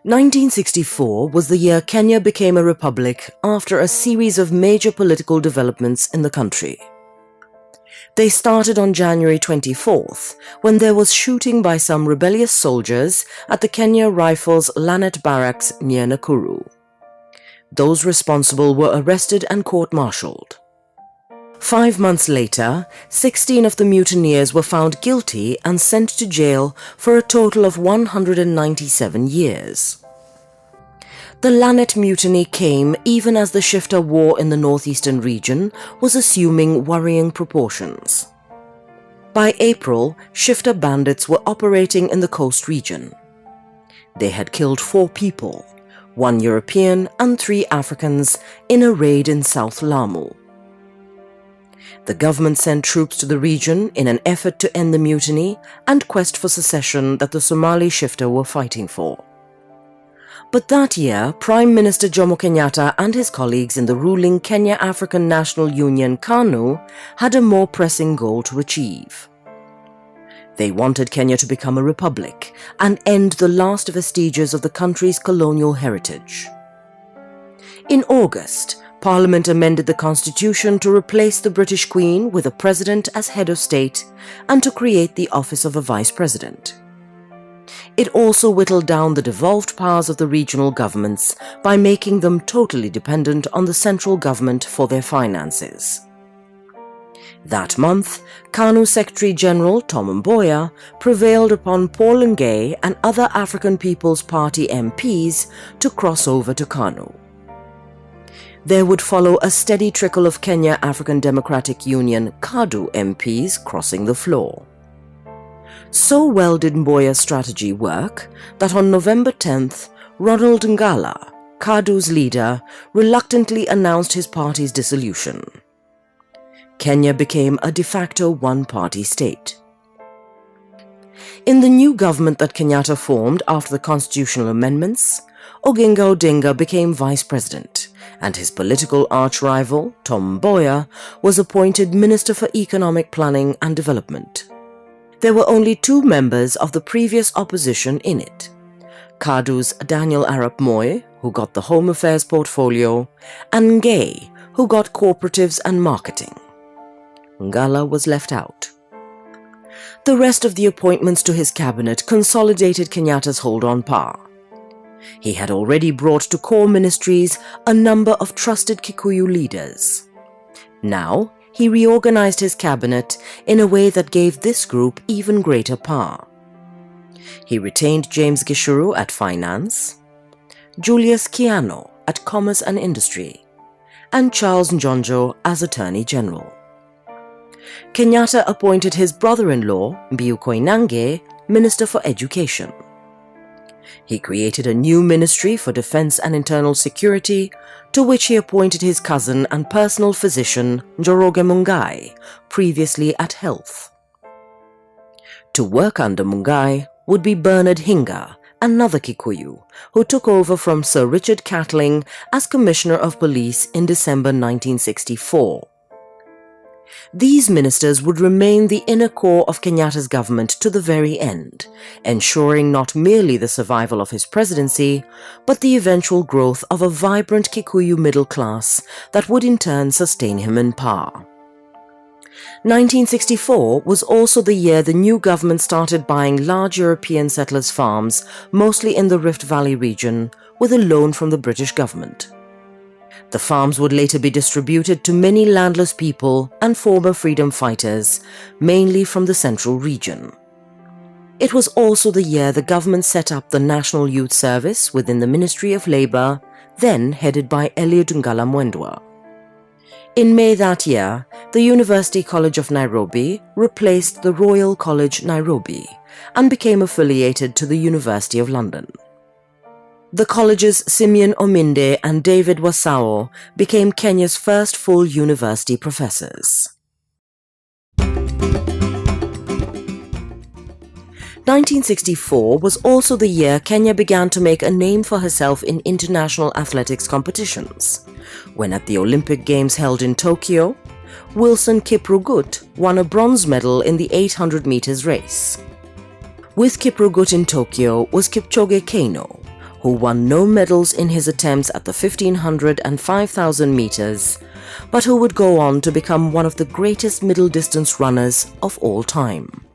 1964 was the year Kenya became a republic after a series of major political developments in the country. They started on January 24th, when there was shooting by some rebellious soldiers at the Kenya Rifles Lanet Barracks near Nakuru. Those responsible were arrested and court-martialed. 5 months later, 16 of the mutineers were found guilty and sent to jail for a total of 197 years. The Lanet Mutiny came even as the Shifta War in the northeastern region was assuming worrying proportions. By April, Shifta bandits were operating in the coast region. They had killed 4 people, 1 European and 3 Africans, in a raid in South Lamu. The government sent troops to the region in an effort to end the mutiny and quest for secession that the Somali Shifta were fighting for. But that year, Prime Minister Jomo Kenyatta and his colleagues in the ruling Kenya African National Union KANU had a more pressing goal to achieve. They wanted Kenya to become a republic and end the last vestiges of the country's colonial heritage. In August, Parliament amended the constitution to replace the British Queen with a president as head of state and to create the office of a vice president. It also whittled down the devolved powers of the regional governments by making them totally dependent on the central government for their finances. That month, KANU Secretary-General Tom Mboya prevailed upon Paul Ngei and other African People's Party MPs to cross over to KANU. There would follow a steady trickle of Kenya African Democratic Union KADU MPs crossing the floor. So well did Mboya's strategy work that on November 10th, Ronald Ngala, KADU's leader, reluctantly announced his party's dissolution. Kenya became a de facto one-party state. In the new government that Kenyatta formed after the constitutional amendments, Oginga Odinga became vice president, and his political arch-rival, Tom Mboya, was appointed Minister for Economic Planning and Development. There were only 2 members of the previous opposition in it: KADU's Daniel Arap Moi, who got the Home Affairs portfolio, and Ngei, who got cooperatives and marketing. Ngala was left out. The rest of the appointments to his cabinet consolidated Kenyatta's hold on power. He had already brought to core ministries a number of trusted Kikuyu leaders. Now, he reorganized his cabinet in a way that gave this group even greater power. He retained James Gishuru at Finance, Julius Kiano at Commerce and Industry, and Charles Njonjo as Attorney General. Kenyatta appointed his brother-in-law, Mbiu Koinange, Minister for Education. He created a new ministry for defense and internal security, to which he appointed his cousin and personal physician, Njoroge Mungai, previously at Health. To work under Mungai would be Bernard Hinga, another Kikuyu, who took over from Sir Richard Catling as Commissioner of Police in December 1964. These ministers would remain the inner core of Kenyatta's government to the very end, ensuring not merely the survival of his presidency, but the eventual growth of a vibrant Kikuyu middle class that would in turn sustain him in power. 1964 was also the year the new government started buying large European settlers' farms, mostly in the Rift Valley region, with a loan from the British government. The farms would later be distributed to many landless people and former freedom fighters, mainly from the central region. It was also the year the government set up the National Youth Service within the Ministry of Labour, then headed by Eliud Ngala Mwendwa. In May that year, the University College of Nairobi replaced the Royal College Nairobi and became affiliated to the University of London. The college's Simeon Ominde and David Wasao became Kenya's first full university professors. 1964 was also the year Kenya began to make a name for herself in international athletics competitions, when at the Olympic Games held in Tokyo, Wilson Kiprugut won a bronze medal in the 800 meters race. With Kiprugut in Tokyo was Kipchoge Keino, who won no medals in his attempts at the 1500 and 5000 meters, but who would go on to become one of the greatest middle distance runners of all time.